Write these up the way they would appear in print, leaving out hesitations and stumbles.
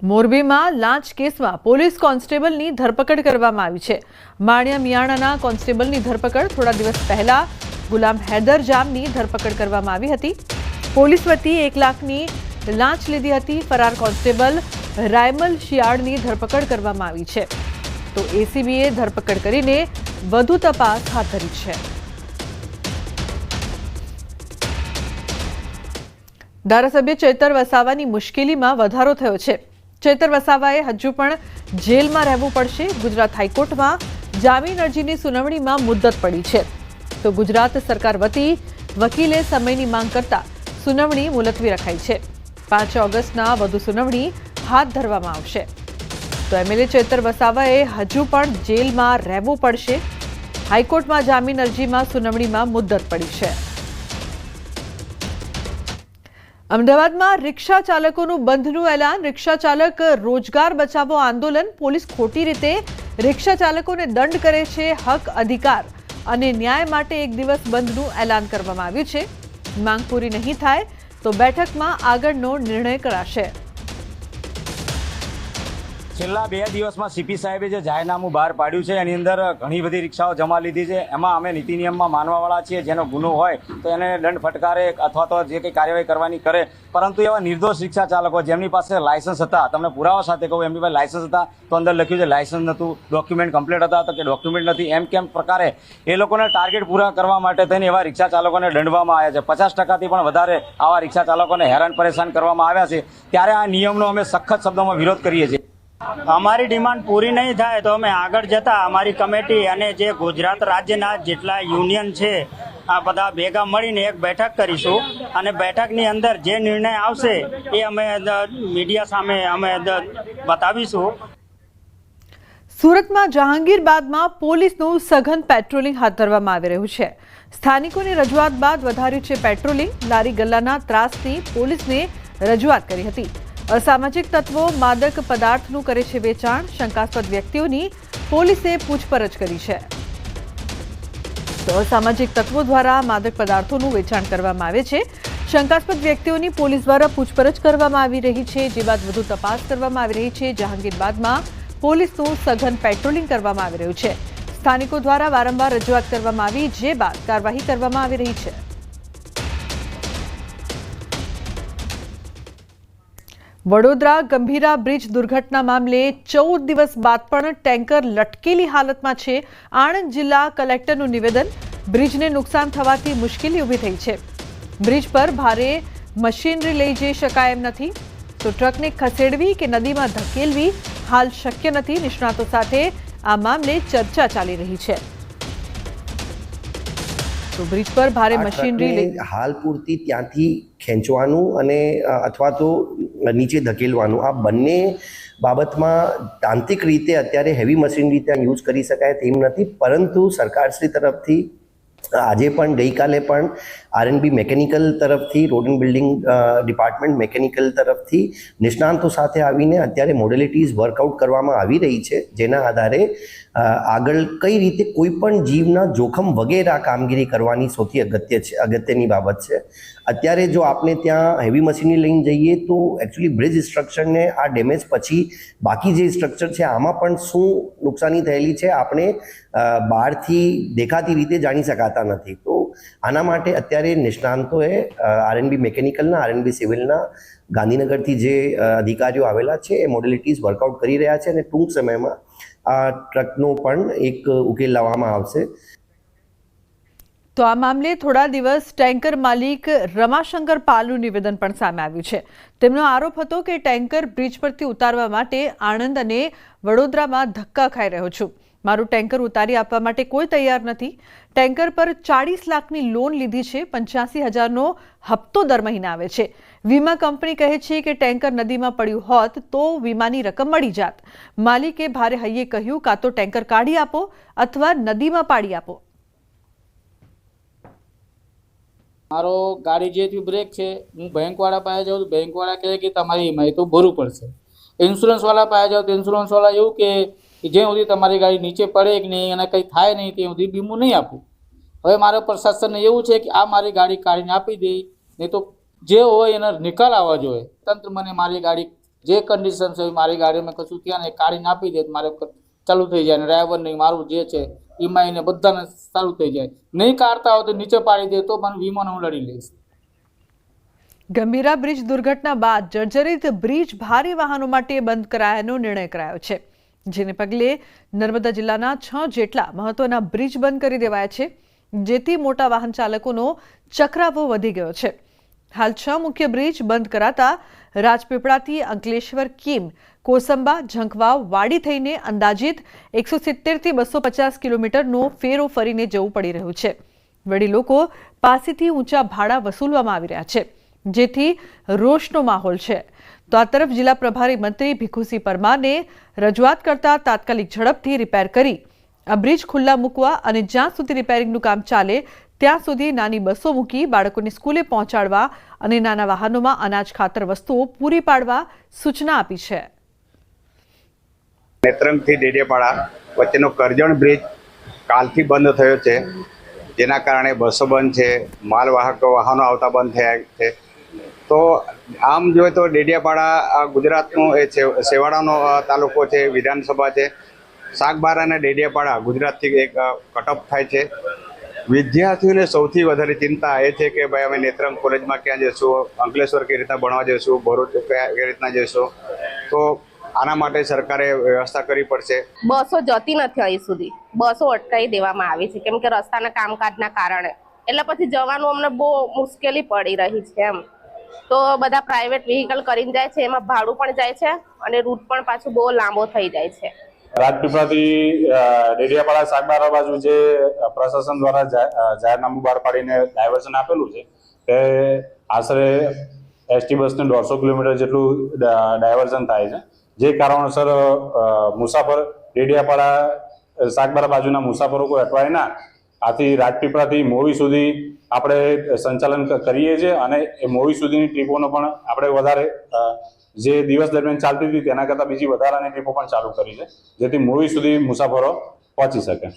મોરબીમાં લાંચ કેસમાં પોલીસ કોન્સ્ટેબલની ધરપકડ કરવામાં આવી છે। માણિયા મિયાણાના કોન્સ્ટેબલની ધરપકડ થોડા દિવસ પહેલા ગુલામ હૈદર જામની ધરપકડ કરવામાં આવી હતી। પોલીસ વતી 1 લાખની લાંચ લીધી હતી। ફરાર કોન્સ્ટેબલ રાયમલ શિયાળની ધરપકડ કરવામાં આવી છે, તો એસીબીએ ધરપકડ કરીને વધુ તપાસ હાથ ધરી છે। ધારાસભ્ય ચેતર વસાવાની મુશ્કેલીમાં વધારો થયો છે। ચેતર વસાવાએ હજુ પણ જેલમાં રહેવું પડશે। ગુજરાત હાઈકોર્ટમાં જામીન અરજીની સુનાવણીમાં મુદ્દત પડી છે, તો ગુજરાત સરકાર વતી વકીલે સમયની માંગ કરતા સુનાવણી મુલતવી રખાઈ છે। 5 ઓગસ્ટના વધુ સુનાવણી હાથ ધરવામાં આવશે। તો એમએલએ ચેતર વસાવાએ હજુ પણ જેલમાં રહેવું પડશે। હાઈકોર્ટમાં જામીન અરજીમાં સુનાવણીમાં મુદ્દત પડી છે। અમદાવાદમાં રિક્ષા ચાલકોનું બંધનું એલાન। રિક્ષા ચાલક રોજગાર બચાવો આંદોલન। પોલીસ ખોટી રીતે રિક્ષા ચાલકોને દંડ કરે છે। હક, અધિકાર અને ન્યાય માટે 1 દિવસ બંધનું એલાન કરવામાં આવ્યું છે। માંગ પૂરી નહીં થાય તો બેઠકમાં આગળનો નિર્ણય કરાશે। છેલ્લા 2 દિવસમાં સીપી સાહેબે જે જાહેરનામું બહાર પાડ્યું છે એની અંદર ઘણી બધી રિક્ષાઓ જમા લીધી છે। એમાં અમે નીતિ નિયમમાં માનવાવાળા છીએ, જેનો ગુનો હોય તો એને દંડ ફટકારે અથવા તો જે કંઈ કાર્યવાહી કરવાની કરે, પરંતુ એવા નિર્દોષ રિક્ષા ચાલકો જેમની પાસે લાયસન્સ હતા, તમને પુરાવા સાથે કહું, એમની પાસે લાયસન્સ હતા તો અંદર લખ્યું છે લાયસન્સ નહોતું, ડોક્યુમેન્ટ કમ્પ્લીટ હતા તો કે ડોક્યુમેન્ટ નથી, એમ કેમ પ્રકારે એ લોકોને ટાર્ગેટ પૂરા કરવા માટે થઈને એવા રિક્ષા ચાલકોને દંડવામાં આવ્યા છે। 50%થી પણ વધારે આવા રિક્ષા ચાલકોને હેરાન પરેશાન કરવામાં આવ્યા છે। ત્યારે આ નિયમનો અમે સખત શબ્દોમાં વિરોધ કરીએ છીએ। અમારી ડિમાન્ડ પૂરી નહીં થાય તો અમે આગળ જતા અમારી કમિટી અને જે ગુજરાત રાજ્યના જેટલા યુનિયન છે આ બધા ભેગા મળીને એક બેઠક કરીશું અને બેઠકની અંદર જે નિર્ણય આવશે એ અમે મીડિયા સામે અમે બતાવીશું। સુરતમાં જહાંગીરબાદમાં પોલીસનું સઘન પેટ્રોલિંગ હાથ ધરવામાં આવી રહ્યું છે। સ્થાનિકોની રજૂઆત બાદ વધાર્યું છે પેટ્રોલિંગ। લારી ગલ્લાના ત્રાસની પોલીસને રજૂઆત કરી હતી। અસામાજિક તત્વો માદક પદાર્થનું કરે છે વેચાણ। શંકાસ્પદ વ્યક્તિઓની પોલીસે પૂછપરછ કરી છે। તો અસામાજિક તત્વો દ્વારા માદક પદાર્થોનું વેચાણ કરવામાં આવે છે। શંકાસ્પદ વ્યક્તિઓની પોલીસ દ્વારા પૂછપરછ કરવામાં આવી રહી છે, જે બાદ વધુ તપાસ કરવામાં આવી રહી છે। જહાંગીરબાદમાં પોલીસનું સઘન પેટ્રોલિંગ કરવામાં આવી રહ્યું છે। સ્થાનિકો દ્વારા વારંવાર રજૂઆત કરવામાં આવી, જે બાદ કાર્યવાહી કરવામાં આવી રહી છે। વડોદરા ગંભીરા બ્રિજ દુર્ઘટના મામલે 14 દિવસ બાદ પણ ટેન્કર લટકેલી હાલતમાં છે। આણંદ જિલ્લા કલેક્ટરનું નિવેદન। બ્રિજને નુકસાન થવાથી મુશ્કેલી ઊભી થઈ છે। બ્રિજ પર ભારે મશીનરી લઈ જઈ શકાય એમ નથી, તો ટ્રકને ખસેડવી કે નદીમાં ધકેલવી હાલ શક્ય નથી। નિષ્ણાતો સાથે આ મામલે ચર્ચા ચાલી રહી છે। તો બ્રિજ પર ભારે મશીનરી હાલ પૂરતી ત્યાંથી ખેંચવાનું અને અથવા તો નીચે ધકેલવાનું, આ બંને બાબતમાં તાંત્રિક રીતે અત્યારે હેવી મશીનરી ત્યાં યુઝ કરી શકાય તેમ નથી, પરંતુ સરકારશ્રી તરફથી આજે પણ ગઈકાલે પણ આરએનબી મેકેનિકલ તરફથી, road and building department mechanical તરફથી નિષ્ણાંતો સાથે આવીને અત્યારે મોડેલિટીઝ વર્કઆઉટ કરવામાં આવી રહી છે, જેના આધારે આગળ કઈ રીતે કોઈ પણ જીવના જોખમ વગેરે આ કામગીરી કરવાની સૌથી અગત્યની બાબત છે। અત્યારે જો આપણે ત્યાં હેવી મશીનરી લઈને જઈએ તો એકચ્યુઅલી બ્રિજ સ્ટ્રક્ચરને આ ડેમેજ પછી બાકી જે સ્ટ્રક્ચર છે આમાં પણ શું નુકસાની થયેલી છે આપણે બહારથી દેખાતી રીતે જાણી શકાતા નથી। તો આના માટે અત્યારે નિષ્ણાંતોએ આરએનબી મેકેનિકલના, આરએનબી સિવિલના ગાંધીનગરથી જે અધિકારીઓ આવેલા છે એ મોડેલિટીઝ વર્કઆઉટ કરી રહ્યા છે અને ટૂંક સમયમાં આ ટ્રકનો પણ એક ઉકેલ લાવવામાં આવશે। તો આ મામલે થોડા દિવસ ટેન્કર માલિક રમાશંકર પાલનું નિવેદન પણ સામે આવ્યું છે। તેમનો આરોપ હતો કે ટેન્કર બ્રિજ પરથી ઉતારવા માટે આણંદ અને વડોદરામાં ધક્કા ખાઈ રહ્યો છું। મારું ટેન્કર ઉતારી આપવા માટે કોઈ તૈયાર નથી। ટેન્કર પર 40 લાખની લોન લીધી છે। 85,000નો હપ્તો દર મહિને આવે છે। વીમા કંપની કહે છે કે ટેન્કર નદીમાં પડ્યું હોત તો વીમાની રકમ મળી જાત। માલિકે ભારે હૈયે કહ્યું, કાં તો ટેન્કર કાઢી આપો અથવા નદીમાં પાડી આપો। મારો ગાડી જે થયું બ્રેક છે, હું બેંકવાળા પાસે જાઉં તો બેંકવાળા કહે કે તમારી ઈએમઆઈ તો ભરવું પડશે। ઇન્સ્યોરન્સવાળા પાસે જાઉં તો ઇન્સ્યોરન્સવાળા એવું કે જ્યાં સુધી તમારી ગાડી નીચે પડે કે નહીં અને કંઈ થાય નહીં ત્યાં સુધી વીમો નહીં આપું। હવે મારા પ્રશાસનને એવું છે કે આ મારી ગાડી કાઢીને આપી દે, નહીં તો જે હોય એનો નિકાલ આવવા જોઈએ। તંત્ર મને મારી ગાડી જે કન્ડિશન છે મારી ગાડીમાં કશું ત્યાં ને કાઢીને આપી દે તો મારે ચાલુ થઈ જાય, ને ડ્રાઈવર નહીં મારું જે છે ઈમાઈ ને બધાને ચાલુ થઈ જાય. નહીં કાઢતા હોય તો નીચે પાડી દે તો મને વીમો હું લડી લઈશ. ગંભીરા બ્રિજ દુર્ઘટના બાદ જર્જરિત બ્રિજ ભારે વાહનો માટે બંધ કરાયાનો નિર્ણય કરાયો છે, જેને પગલે નર્મદા જિલ્લાના 6 જેટલા મહત્વના બ્રિજ બંધ કરી દેવાયા છે, જેથી મોટા વાહન ચાલકોનો ચક્રાવો વધી ગયો છે. હાલ 6 મુખ્ય બ્રિજ બંધ કરાતા રાજપીપળાથી અંકલેશ્વર કીમ કોસંબા ઝંખવાવ વાડી થઈને અંદાજિત 170 થી 250 કિલોમીટરનો ફેરો ફરીને જવું પડી રહ્યું છે. વળી લોકો પાસેથી ઊંચા ભાડા વસૂલવામાં આવી રહ્યા છે, જેથી રોષનો માહોલ છે. તો આ તરફ જિલ્લા પ્રભારી મંત્રી ભીખુસિંહ પરમારને રજૂઆત કરતા તાત્કાલિક ઝડપથી રિપેર કરી આ બ્રિજ ખુલ્લા મૂકવા અને જ્યાં સુધી રિપેરિંગનું કામ ચાલે ત્યાં સુધી નાની બસો મૂકી બાળકોને સ્કૂલે પહોંચાડવા અને નાના વાહનોમાં અનાજ ખાતર વસ્તુઓ પૂરી પાડવા સૂચના આપી છે. નેત્રંગથી ડેડિયાપાડા વચ્ચેનો કરજણ બ્રિજ કાલથી બંધ થયો છે, જેના કારણે બસો બંધ છે, માલવાહક વાહનો આવતા બંધ થયા છે. તો આમ જોઈએ તો ડેડિયાપાડા ગુજરાતનો એ છેવાડાનો તાલુકો છે, વિધાનસભા છે. સાગબારા અને ડેડિયાપાડા ગુજરાતથી એક કટઅપ થાય છે. વિદ્યાર્થીઓને સૌથી વધારે ચિંતા એ છે કે ભાઈ અમે નેત્રંગ કોલેજમાં ક્યાં જઈશું, અંકલેશ્વર કઈ રીતના ભણવા જઈશું, ભરૂચ કઈ રીતના જઈશું. તો આના માટે સરકારે વ્યવસ્થા કરવી પડશે. બસો જતી નથી અહીં સુધી, બસો અટકાવી દેવામાં આવી છે કેમ કે રસ્તાના કામકાજના કારણે. એટલે પછી જવાનું અમને બહુ મુશ્કેલી પડી રહી છે એમ. તો બધા પ્રાઇવેટ વ્હીકલ કરીને જાય છે, એમાં ભાડું પણ જાય છે અને રૂટ પણ પાછું બહુ લાંબો થઈ જાય છે. રાજપીપળાથી ડેડિયાપાડા સાગબારા બાજુ જે પ્રશાસન દ્વારા જાહેરનામું બહાર પાડીને ડાયવર્ઝન આપેલું છે તે આશરે એસટી બસને 150 કિલોમીટર જેટલું ડાયવર્ઝન થાય છે, જે કારણોસર મુસાફર ડેડિયાપાડા સાગબારા બાજુના મુસાફરો કોઈ અટવાય ના. આથી રાજપીપળાથી મોવી સુધી આપણે સંચાલન કરીએ છીએ અને એ મોવી સુધીની ટ્રીપોનો પણ આપણે વધારે જે દિવસ દરમિયાન ચાલતી હતી તેના કરતાં બીજી વધારાની ટ્રીપો પણ ચાલુ કરી છે, જેથી મોવી સુધી મુસાફરો પહોંચી શકે.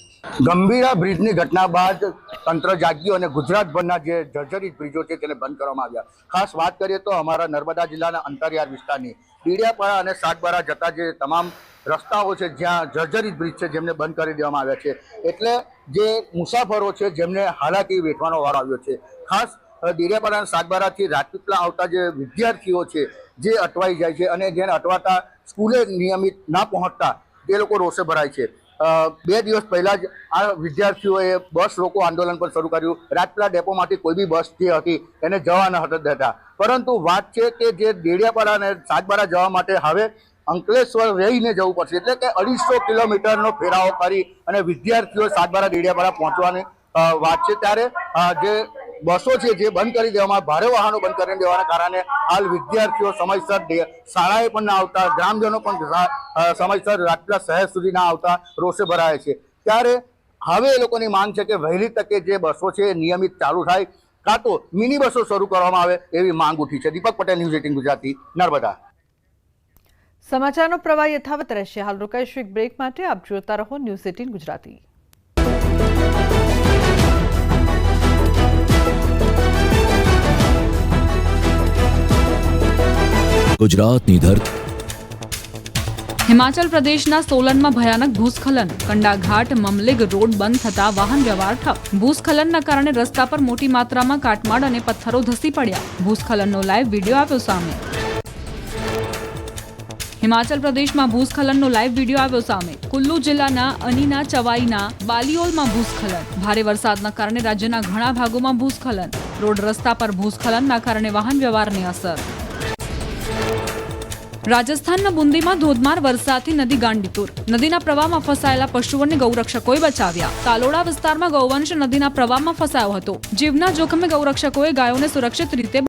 ગંભીરા બ્રિજની ઘટના બાદ તંત્ર જાગ્યું અને ગુજરાતભરના જે જર્જરિત બ્રિજો છે તેને બંધ કરવામાં આવ્યા. ખાસ વાત કરીએ તો અમારા નર્મદા જિલ્લાના અંતરિયાળ વિસ્તારની ડેડિયાપાડા અને સાગબારા જતા જે તમામ રસ્તાઓ છે જ્યાં જર્જરિત બ્રિજ છે જેમને બંધ કરી દેવામાં આવ્યા છે. એટલે જે મુસાફરો છે જેમને હાલાકી વેઠવાનો વારો આવ્યો છે. ખાસ ડેડિયાપાડા અને સાગબારાથી રાજપીપળા આવતા જે વિદ્યાર્થીઓ છે જે અટવાઈ જાય છે અને જેને અટવાતા સ્કૂલે નિયમિત ના પહોંચતા તે લોકો રોષે ભરાય છે. 2 દિવસ પહેલાં જ આ વિદ્યાર્થીઓએ બસ રોકો આંદોલન પણ શરૂ કર્યું. રાજપીપળા ડેપોમાંથી કોઈ બી બસ જે હતી એને જવા ન હતા દેતા. પરંતુ વાત છે કે જે ડેડિયાપાડા અને સાગબારા જવા માટે હવે અંકલેશ્વર રહીને જવું પડશે, એટલે કે 250 કિલોમીટરનો ફેરાવો કરી અને વિદ્યાર્થીઓ સાગબારા ડેડિયાપાડા પહોંચવાની વાત છે. ત્યારે જે બસો છે જે બંધ કરી દેવામાં, ભારે વાહનો બંધ કરી દેવાના કારણે હાલ વિદ્યાર્થીઓ સમયસર શાળાએ પણ ના આવતા, ગ્રામજનો પણ સમયસર રાજપીપળા શહેર સુધી ના આવતા રોષે ભરાય છે. ત્યારે હવે એ લોકોની માંગ છે કે વહેલી તકે જે બસો છે એ નિયમિત ચાલુ થાય, કાં તો મિની બસો શરૂ કરવામાં આવે એવી માંગ ઉઠી છે. દીપક પટેલ, ન્યૂઝ 18 ગુજરાતી, નર્મદા. સમાચારનો પ્રવાહ યથાવત રહેશે. હાલ રોકાઈશું એક બ્રેક માટે. આપ જોતા રહો ન્યૂઝ 18 ગુજરાતી. ગુજરાતની ધરતી. હિમાચલ પ્રદેશના સોલનમાં ભયાનક ભૂસ્ખલન. કંડાઘાટ મમલિગ રોડ બંધ થતા વાહન વ્યવહાર ઠપ. ભૂસ્ખલનના કારણે રસ્તા પર મોટી માત્રામાં કાટમાળ અને પથ્થરો ધસી પડ્યા. ભૂસ્ખલનનો લાઈવ વિડીયો આવ્યો સામે. હિમાચલ પ્રદેશમાં ભૂસ્ખલનનો લાઈવ વિડીયો આવ્યો સામે. કુલ્લુ જિલ્લાના અનીના ચવાઈના બાલિયોલમાં ભૂસ્ખલન. ભારે વરસાદના કારણે રાજ્યના ઘણા ભાગોમાં ભૂસ્ખલન. રોડ રસ્તા પર ભૂસ્ખલનના કારણે વાહન વ્યવહારની અસર. રાજસ્થાનના બુંદીમાં ધોધમાર વરસાદથી નદી ગાંડીતુર. નદીના પ્રવાહમાં ફસાયેલા પશુઓને ગૌરક્ષકોએ બચાવ્યા. તાલોડા વિસ્તારમાં ગૌવંશ નદીના પ્રવાહમાં ફસાયો હતો. જીવના જોખમે ગૌરક્ષકોએ ગાયોને સુરક્ષિત રીતે